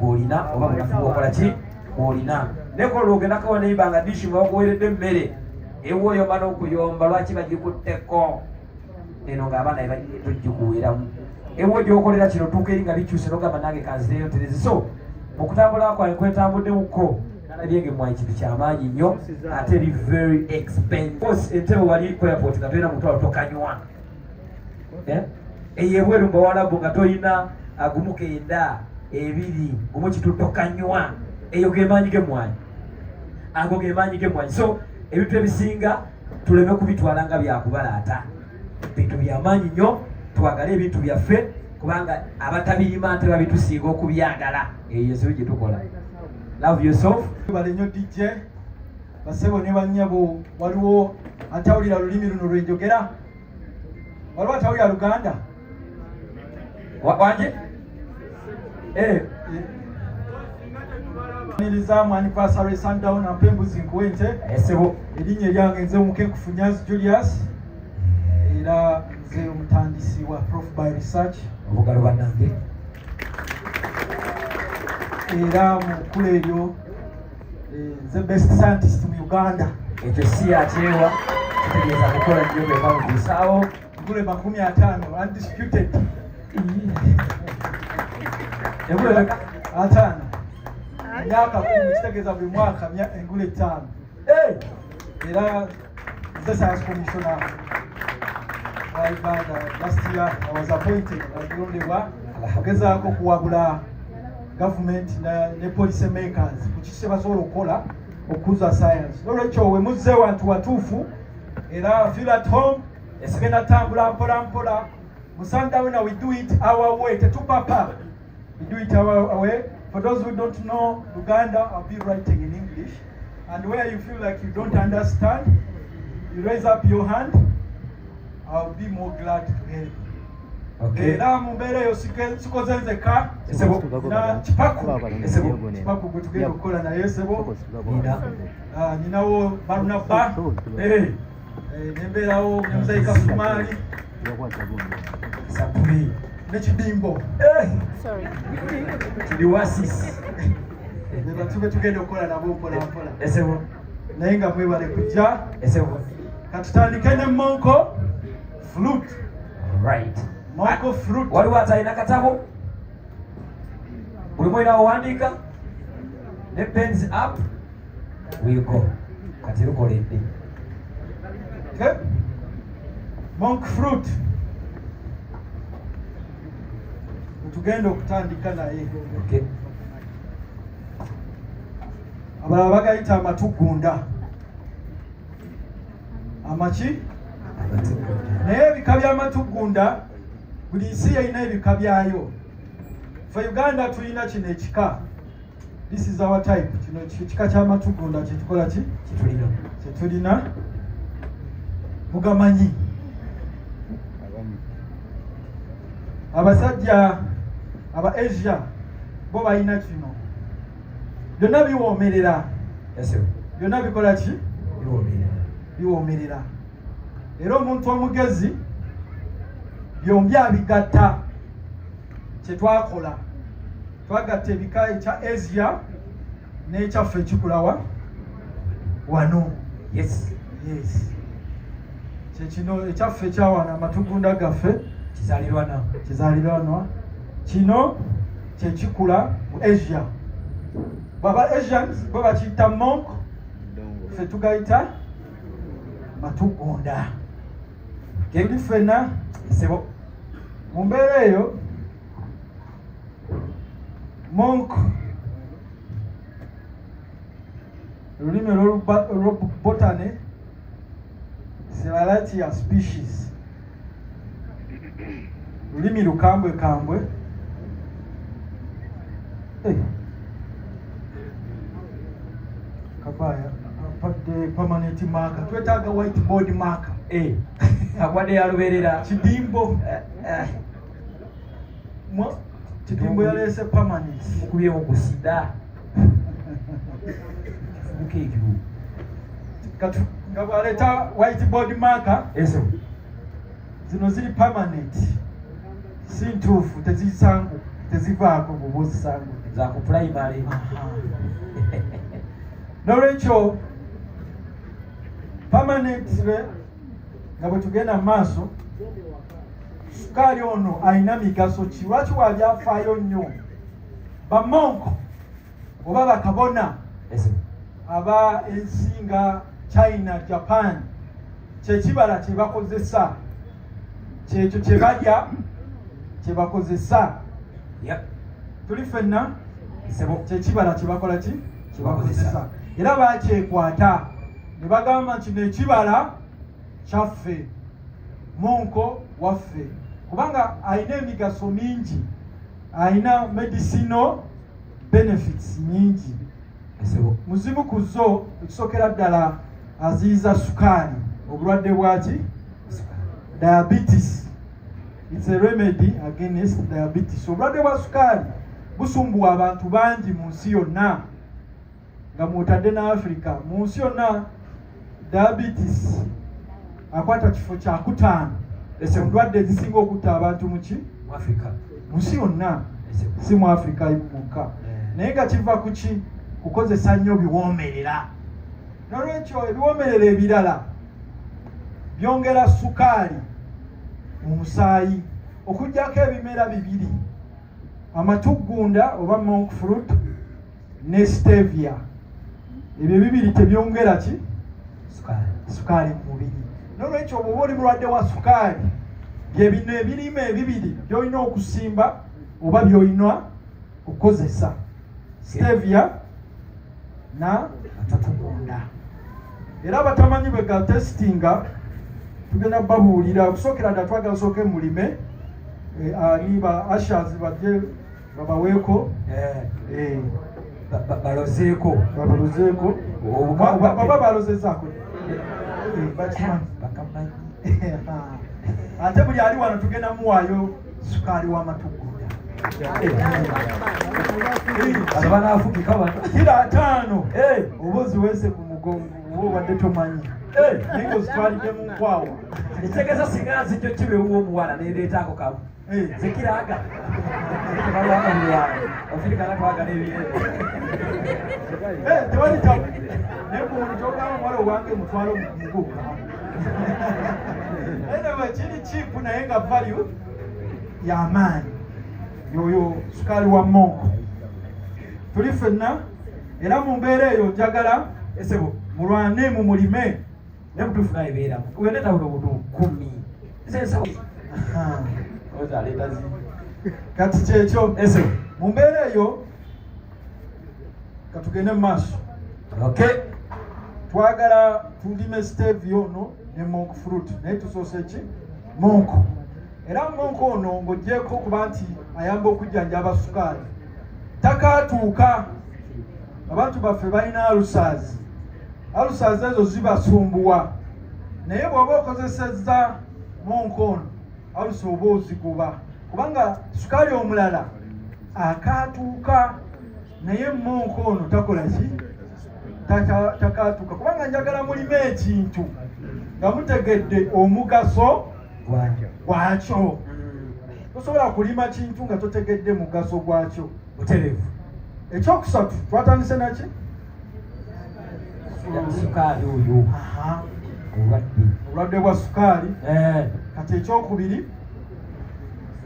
olina oba munafu okola ki olina nekola ogenda kawa neibanga dishi bakuweredde mmere ewoyo bana okuyomba lwaki bagikutteko eno ng'abaana tugikuweeramu ewo gyokolera kino tuuka eri nga bikyuse nogamba nange kanzireyo terezi so okutambula kwange kwetambuddemuko nalyenge mwanyi kintu kyamaanyi nnyo ate eri very expensive entebe wali ku airport nga tolina mutwalo tokanywa eyebweru mbawalabu nga toyina agumukenda ebiri gumu kitu tokanywa eyo gemaanyi gemwanyi ago gemaanyi gemwanyi so ebintu ebisinga tuleme kubitwala nga byakubalaata bintu byamaanyi nnyo twagale ebintu byaffe kubanga abatabirima ate babitusinga okubyagala eyo ensobi gye tukola love yourself bale nnyo DJ basebo ne bannyabo waliwo atawulira lulimi luno lwenjogera waliwo atawulira Luganda wanje nilizamu anniversary sundown apembuzi nkuwente esebo erinnya lyange nze Mukenkufu Nyanzi Julius era nze omutandisi wa Prof by Research obugalo bannange era mukulu eryo nze best scientist mu Uganda ekyo si yakyewa kitegeeza kukola nnyo bekamubuusaawo ngule 50 undisputed engule 5 myaka 10 kitegeeza buli mwaka engule 5 era nze science commissioner wa Uganda last year I was appointed alondebwa okugezaako okuwabula government ne policy makers ku kiki kye basobola okukola okukuza science olwekyo we muzze wantu watuufu era feel at home esigenda tambula mpola mpola mu sundown we do it our way tetupapa we do it our way. For those who don't know Uganda, I'll be writing in English, and where you feel like you don't understand, you raise up your hand. I'll be more glad to help. Okay. Era mumbere yo sikozenzeka na chipaku kutugenda okukola naye sebo ninawo Barnaba nembeerawo Muzaika Sumali sapuli nekidimbo kidiwasisi tube tugenda okukola nabo mpola mpola esebo naye nga mwebale kujja esebo katutandike ne Monko Flute. Right. Monko Fruit. Waliwo atalina katabo buli mwina owandiika ne pens up we'll go kati lukoledde Monk Fruit tugenda okutandika naye abalala bagayita amatugunda amaki naye ebika by'amatugunda buli nsi yalina ebika byayo. Fe Uganda tulina kino ekika, this is our type, kino ekika ky'amatugunda kyetukola ki kyetulina mugamanyi. Abasajja aba Asia bo balina kino byonna biwoomerera, byonna bikola ki biwoomerera. Era omuntu omugezi byombi abigatta. Kyetwakola twagatta ebika ekya Asia n'ekyaffe ekikulawa wano. Yes. Kyekino ekyaffe ekyawana amatugunda gaffe kizaalirwana kino kyekikula mu Asia. Baba Asians bo bakiyita monk, ffe tugayita matugunda. Kedi ffenna sebo mu mbeera eyo monk olulimi olw'obotany Silalatia species, lulimi lukambwe kambwe. Kabaya apadde permanent marker, twetaaga whiteboard marker. Akwadde yaluberera kidimbo kidimbo yaleese permanent mukubyemu kusida mukeekiru nga bwaleeta whiteboard marker eso zino ziri permanent, si ntuufu, tezivaako bwoba ozisangu. za ku primary. Nolwekyo permanent nga bwe tugenda mu maaso sukaali ono alina migaso ki? Lwaki wabyafaayo nnyo? Bamonko oba bakabona aba ensi nga China, Japan, kyekibala kye bakozesa, kyekyo kye balya kye bakozesa. Tuli ffenna kyekibala kye bakola ki? Kye bakozesa. Era bakyekwata ne bagamba nti kino ekibala kyaffe, monko waffe, kubanga alina emigaso mingi, alina medicinal benefits nyingi. Muzimu ku zo ekisookera ddala aziyiza sukaali, obulwadde bwaki? Diabetes. It's a remedy against diabetes. Obulwadde bwa sukaali busumbuwa abantu bangi mu nsi yonna, nga mwotadde na Africa. Mu nsi yonna diabetes akwata kifo kya 5 endwadde ezisinga okutta abantu mu Africa. Mu nsi yonna, si mu Africa mwokka. Naye nga kiva ku ki? Kukozesa nnyo biwoomerera. Nolwekyo ebiwoomerera ebirala byongera sukaali mu musaayi, okuggyako ebimera bibiri, amatuggunda oba monk fruit ne stevia. Ebyo bibiri tebyongera ki? Sukaali mu mubiri. Nolwekyo bw'oba oli mulwadde wa sukaali, bye bino ebirime ebibiri by'olina okusimba oba by'olina okukozesa: stevia na amatugunda. Era abatamanyi bwe ga testinga tugenda babuulira. Okusookera ddala twagala osooke mulime ali ba ashers bajje babaweeko balozeeko baba balozezaako bakamanyi. Ate buli ali wano tugenda muwaayo sukaali w'amatugunda kira 5 oba oziweese ku mugongo oba obadde tomanyi naye ng'ozitwalidde mu nkwawa. Ekitegeeza singa nzijjo kibeewo omuwala neereeta ako kamu zekiraaga ofirikana twagala ebintu tewali tabu naye kumuntu kyogamba muwala owange mutwalo mu muguka. Anyway, kiri cheap naye nga value y'amaanyi. Yoyo sukaali wa monko. Tuli ffenna era mu mbeera eyo njagala esebo mulwane mu mulime ne butuufu naye beeramu wendeta buno butu 10 kati kyekyo esebo mu mbeera eyo katugende mu maaso. Twagala tulime stevia ono ne monk fruit, naye tusoose ki? Monko. Era monko ono ng'oggyeko okuba nti ayamba okujjanjaba sukaali, takaatuuka. Abantu baffe balina ulcers ezo zibasumbuwa, naye bw'oba okozesezza monko ono ulcer oba ozigoba, kubanga sukaali omulala akaatuuka, naye monko ono takola ki? Takaatuuka. Kubanga njagala mulime ekintu nga mutegedde omugaso gwakyo. Tosobola kulima kintu nga totegedde mugaso gwakyo. Butereevu. Ekyokusatu twatandise naki? Sukaali oyo obulwadde bwa sukaali. Kati ekyokubiri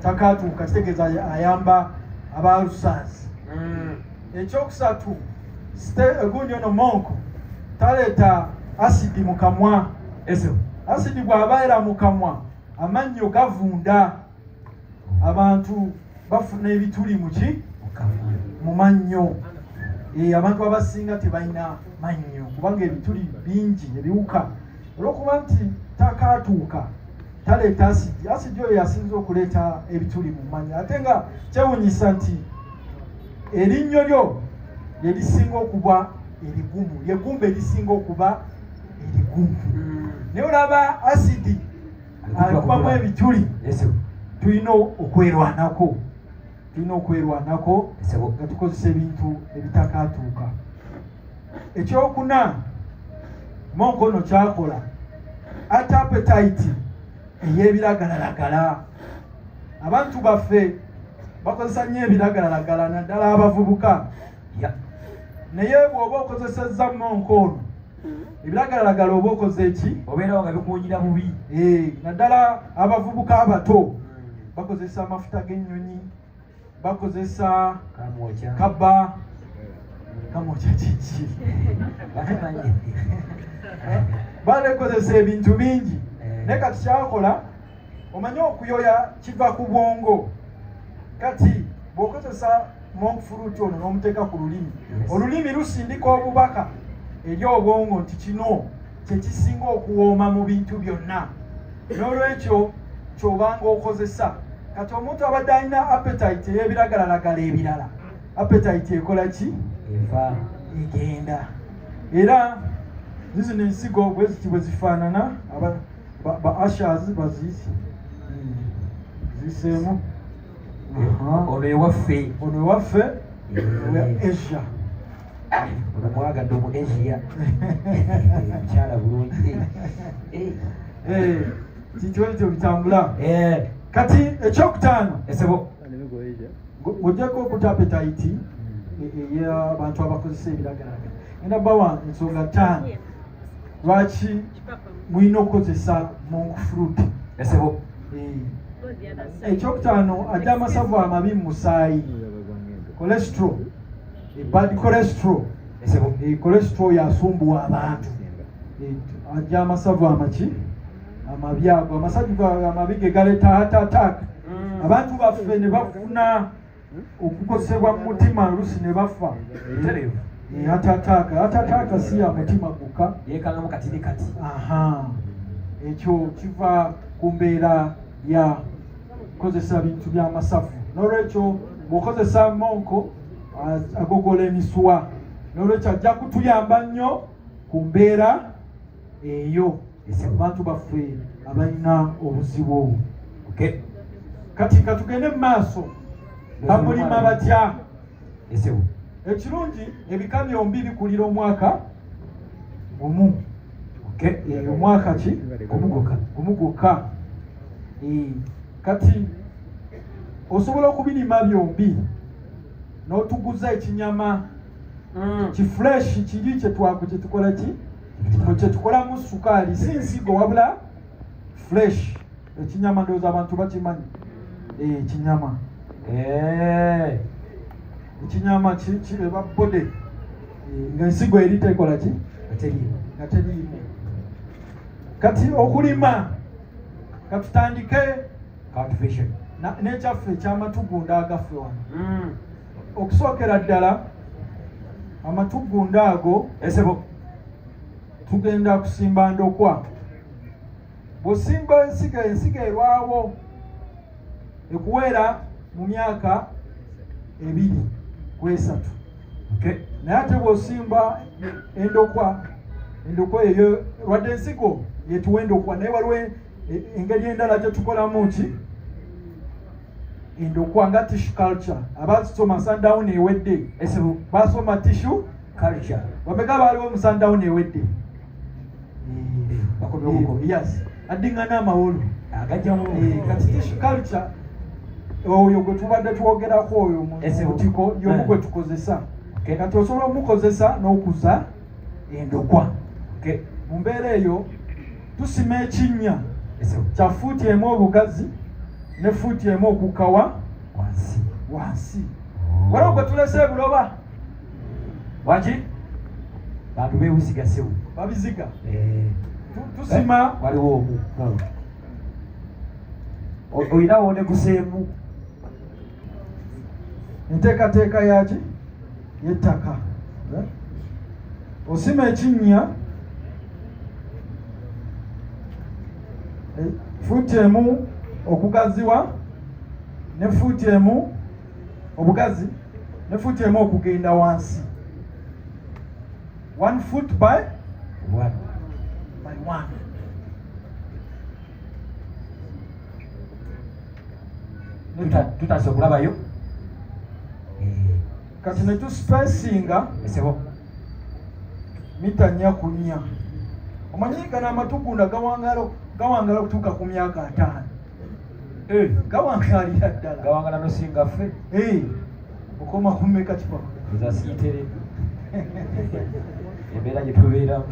takaatuuka, kitegeeza ayamba aba ulcers. Ekyokusatu egundi ono monko taleeta asidi mu kamwa. Asidi bw'abeera mu kamwa amannyo gavunda, abantu bafuna ebituli muki? Mu mannyo. Abantu abasinga tebalina mannyo kubanga ebituli bingi, ebiwuka. Olw'okuba nti takaatuuka taleeta asidi. Asidi oyo yasinza okuleeta ebituli mu mannyo. Ate nga kyewunyisa nti erinnyo lyo lye lisinga okuba erigumu, lyegumba erisinga okuba erigumu. Naye olaba asidi alikubamu ebituli, tulina okwerwanako. Nga tukozesa ebintu ebitakaatuuka. Ekyokuna monko ono kyakola ate appetite ey'ebiragalalagala. Abantu baffe bakozesa nnyo ebiragalalagala naddala abavubuka naye bw'oba okozesezza monko ono ebiragalalagala oba okoze eki obeerawo nga bikuwunyira bubi naddala abavubuka abato bakozesa amafuta g'ennyonyi bakozesa kaba kamwokya kiki balekozesa ebintu bingi naye kati kyakola omanye okuyoya kiva ku bwongo kati bw'okozesa monk fruit ono n'omuteeka ku lulimi olulimi lusindika obubaka eri obwongo nti kino kyekisinga okuwooma mu bintu byonna n'olwekyo kyobanga okozesa kati omuntu abadde alina appetite ey'ebiragalalagala ebirala appetite ekola ki egenda era zino ensigo bwe zifaanana ba ashers baziisi ziseemu ono ewaffe Asia omwagadde omu Asia mukyala bulungi kityo ekyo bitambula kati ekyokutaano esebo ojjako okuta appetite ey'abantu abakozesa ebiragalalagala enda bawa ensonga 5 lwaki mulina okukozesa monk fruit esebo ekyokutaano ajja amasavu amabi mu musaayi cholesterol bad cholesterol esebo cholesterol yasumbuwa abantu ajja amasavu amaki amabi ago amasavu amabi ge galeeta heart attack abantu baffe ne bafuna okukozesebwa mu mutima oluusi ne bafa heart attack si ya mutima gukka yeekangamu kati ne kati ekyo kiva ku mbeera ya kukozesa bintu by'amasavu n'olwekyo bw'okozesa monko agogola emisuwa n'olwekyo ajja kutuyamba nnyo ku mbeera eyo abantu baffe abalina obuzibu obwo kati katugende mu maaso bamulima batya ekirungi ebika byombi bikulira omwaka gumu omwaka ki gumu gwokka kati osobola okubirima byombi n'otuguza ekinyama kifresh kiri kyetukola ki kyetukolamu sukaali si nsigo wabula fresh ekinyama ndowooza abantu bakimanyi ekinyama ekinyama eba bode nga ensigo eri tekola ki nga teriimu kati okulima katutandike cultivation n'ekyaffe ekyamatugunda agaffe wano okusookera ddala amatugunda ago esebo tugenda kusimba ndokwa bw'osimba ensiga erwawo ekuweera mu myaka 2 ku 3 naye ate bw'osimba endokwa eyo lwadde ensigo yetuwa endokwa naye waliwo engeri endala gyetukolamu ki endokwa nga tissue culture abasoma sundown ewedde basoma tissue culture bameka baaliwo mu sundown ewedde yes addingana amawolu agajjamu kati tissue culture oyo gwe tubadde twogerako oyo mu butiko y'omu gwe tukozesa kati osobola omukozesa n'okuza endokwa mu mbeera eyo tusima ekinnya kya fuuti emu obugazi ne fuuti emu okukawa wansi waliwo gwe tulese ebuloba waki bantu beewusiga sewu babiziga tusima waliwo omu oyinawo ne kuseemu enteekateeka yaki yettaka osima ekinnya fuuti emu okugaziwa ne fuuti emu obugazi ne fuuti emu okugenda wansi 1 foot by 1 tutase okulabayo kati ne tuspacinga esebo mita 4 ku 4 omanyi gano amatugunda gawangala okutuuka ku myaka 5 gawangalira ddala gawangala nosinga ffe okoma kumeka kipako ezasiitere embeera gye tubeeramu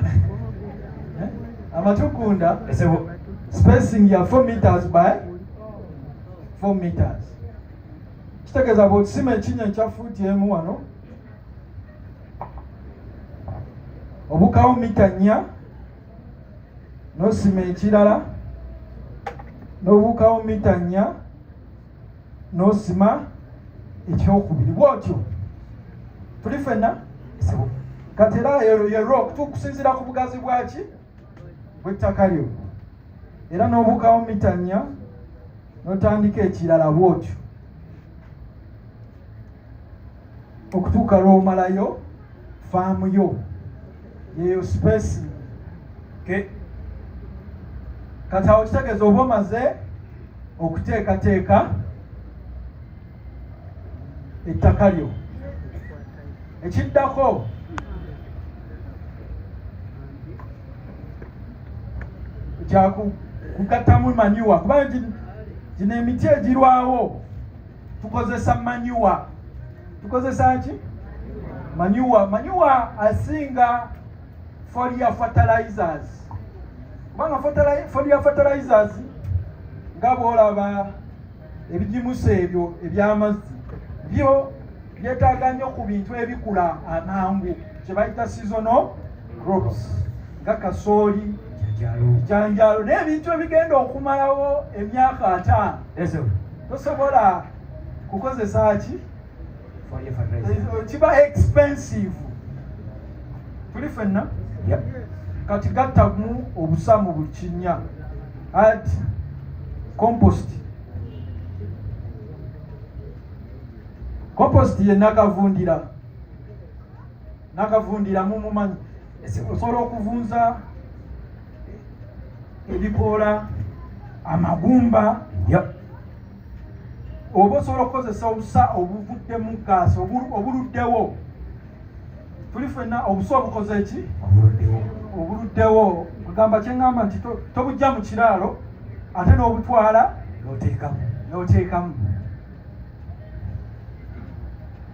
amatugunda esebo spacing ya 4 meters by 4 meters kitegeeza bw'okisima ekinya ekya fuuti emu wano obukawo mita 4 n'osima ekirala n'obuukawo mita 4 n'osima ekyokubiri bwotyo tuli ffenna kati era ye rock tukusinziira ku bugazi bwaki bw'ettaka lyo era n'obuukawo mita 4 n'otandika ekirala bwotyo okutuuka lw'omalayo faamu yo yeyo space kati awo kitegeeza oba omaze okuteekateeka ettaka lyo ekiddako kyakugattamu manyuwa kubanga gino emiti egirwawo tukozesa manyuwa tukozesa ki manyuwa asinga foliar fertilizers kubanga foliar fertilizers nga bwolaba ebigimusa ebyo ebyamazzi byo byetaaga nnyo ku bintu ebikula amangu kye bayita seasonal crops nga kasooli janjalo n'ebintu ebigenda okumalawo emyaka 5 tosobola kukozesa ki kiba expensive tuli ffenna kati gattamu obusamu buli kinnya ati compost ye nakavundira mumumanyi osobola okuvunza ebikoola amagumba oba osobola okukozesa obusa obuvuddemu gaasi obuluddewo tuli ffenna obusa obukoze eki obuluddewo kugamba kyeŋŋamba nti tobujja mu kiraalo ate n'obutwala n'oteekamu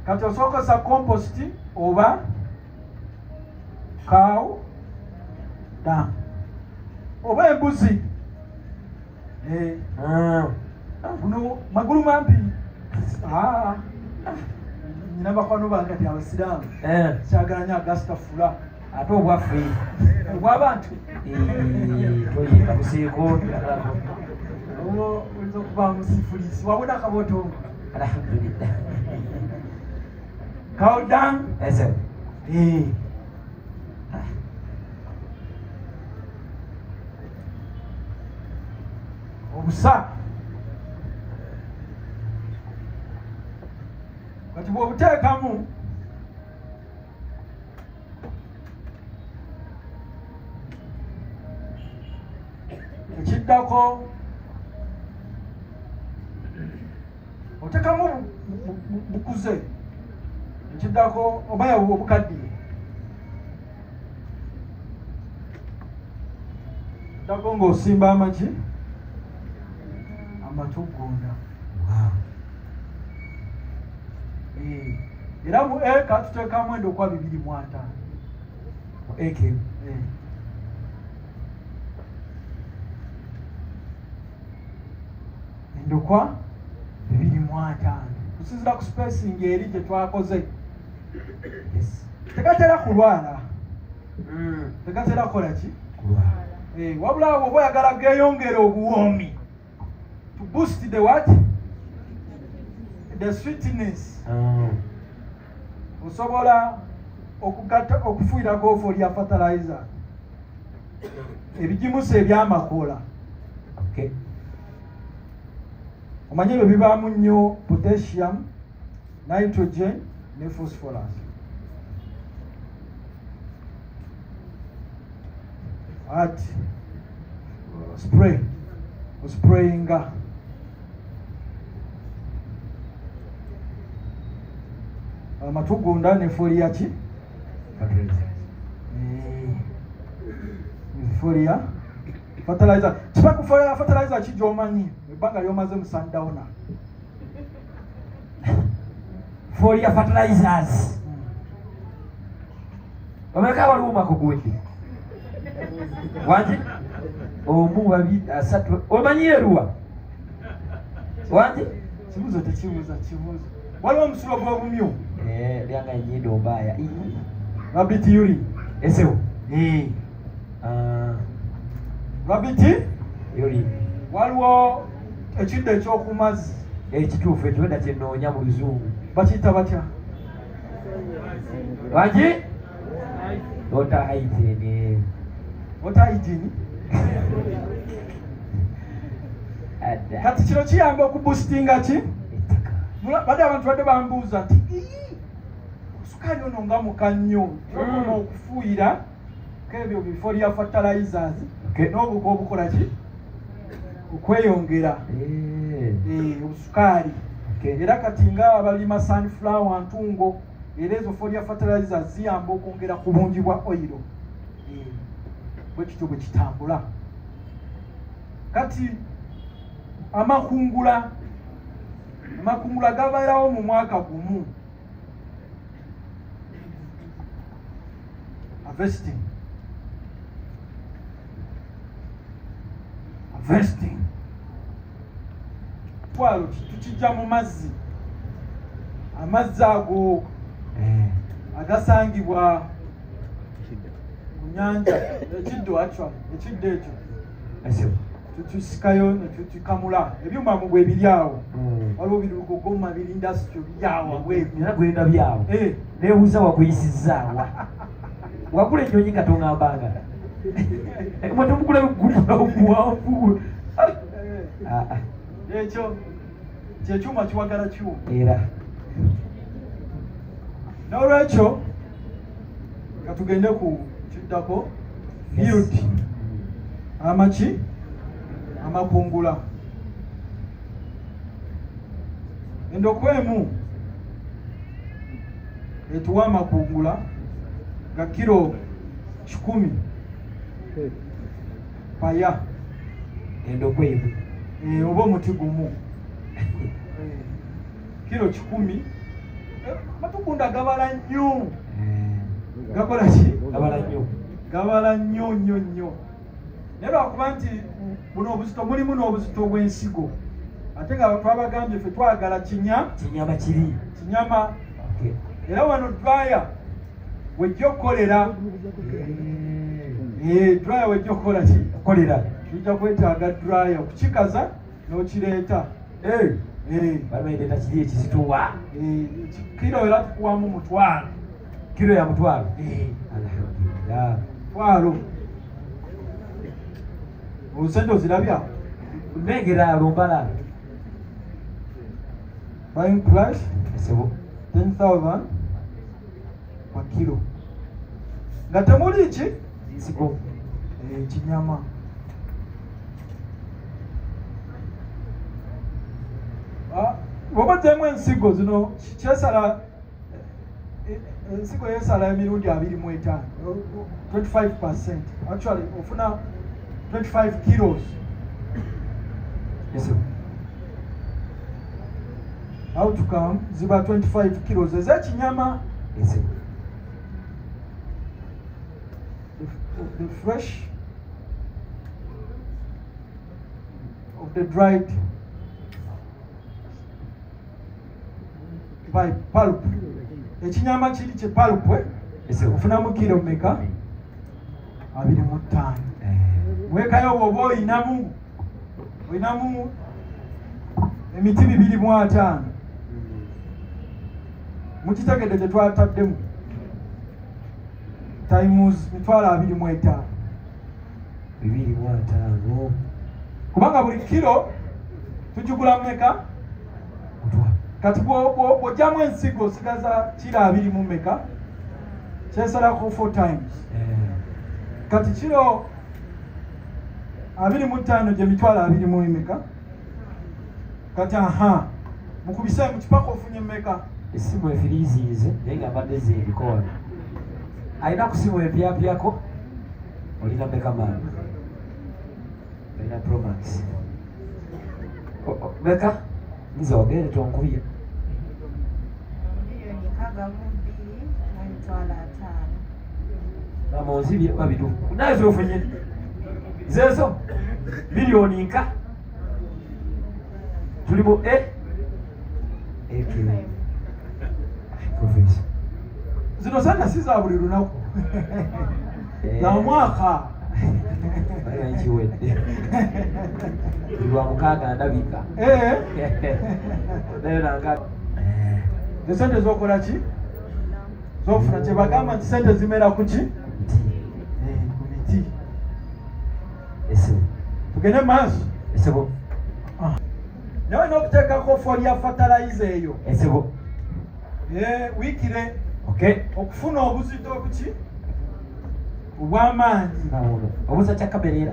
kati osobola compost oba cow dung oba embuzi buno magulu mampi nyina bakwano bange ti abasiraamu kyagala nyo agasitafula ate obwaffe obw'abantu toyinga buseeko oyinza okuba musifulisi wabona akabotongo alhamdulillah cow dung obusa kati bw'obuteekamu ekiddako oteekamu bukuze ekiddako oba obukaddiye kiddako ng'osimba amaki amatugunda era mu eka tuteekamu endokwa 2.5 eke endokwa 2.5 kusinzira ku spacing eri gye twakoze tegatera kulwala tegatera kukola ki wabula abo oba oyagala geeyongere obuwoomi to boost the what? The sweetness. Osobola okufuirako foliar fertilizer ebigimusa ebyamakoola omanye ebyo bibaamu nnyo potassium, nitrogen ne phosphorus. Ati sprayinga amatugunda ne foliar ki foliar fertilizer. Kiba ku foliar fertilizer ki gy'omanyi ebbanga lyomaze mu Sundowner Foliar fertilizers omeka waliwo omwaka guwedde wangi omu babiri asatu omanyi eruwa wangi kibuzo tekibuuza kibuuzo waliwo omusulo gw'obumyu lyanga enyindo mbaaya rabbit urine esewo rabbit urine waliwo ekiddo eky'oku mazzi ekituufu ekyo wenda kyenoonya mu luzungu bakiyita batya wangi water hygiene water hygiene kati kino kiyamba okuboostinga ki badde abantu badde bambuuza nti sukaali ono nga muka nnyo okoma okufuuyira kebyo bifoliar fertilizers n'obuko obukola ki okweyongera obusukaali era kati nga abalima sunflower ntungo era ezo foliar fertilizers ziyamba okwongera ku bungi bwa oyiro bwe kityo bwe kitambula kati amakungula gabeerawo mu mwaka gumu harvesting twalo tukijja mu mazzi amazzi ago agasangibwa ku nyanja ekiddo ekyo tutusikayo netukikamula ebyuma mu bwe biryawo waliwo birugogoma birindasityo byawo era gwenda byawo nebuuza wakuyisizaawa wakula ennyonyi nga tongambanga mwetumukula guwanvu ekyo kyekyuma kiwagala kyuma era n'olwekyo katugende ku kiddako field amaki amakungula endokwemu etuwa amakungula ga kilo 10 paya endokwemu oba omuti gumu kilo 10 matugunda gabala nnyo gakola ki gabala nnyo naye lwakuba nti buno obuzito mulimu n'obuzito bw'ensigo ate nga twabagambye ffe twagala kinyama kiri kinyama era wano dryer wejja okukolera dryer wejja okukola ki kolera kijja kwetaaga dryer okukikaza n'okireeta baleta kiri ekizitowa kiro era tukuwamu 1,000 kiro ya 1,000 alhamdulillah 1,000 osente ozirabya nnengera lumbala buying price esebo 10,000 kwa kilo nga temuli ki nsigo kinyama bw'obaddemu ensigo zino kyesala ensigo yesala emirundi 25 25%. Actually ofuna 25 kilos. Yes, sir. How to come ziba 25 kilos ezekinyama. Yes, sir. The fresh of the dried by pulp. Ekinyama kiri kye pulp ofunamu kilo mmeka 25. Wekayo oba oyinamu emiti 2.5 mukitegedde gye twataddemu times 25 kubanga buli kilo tugigula mmeka kati bw'ojjamu ensigo osigaza kilo 20 mu mmeka kyesalako 4 times kati kilo 25 gye mitwalo 20 mu mmeka kati mukubise mu kipaka ofunye mmeka esimu efiriziize naye nga mbadde zeerikoona alina ku simu empyapyako olina mmeka maani olina Pro Max Meka nze ogende tonkubye amonzibye babidu naye zofunye zezo milioni nka tulimu profesa zino sente si za buli lunaku za mwaka nkiwedde lwa mukaaga ndabika naye nanga esente zokola ki zofuna kyebagamba nti sente zimera ku ki ku miti esebo tugende maaso esebo naye olina okuteekako foli ya fatalayiza eyo esebo wiikire okay okufuna obuzito obuki obw'amaanyi obusa kyakaberera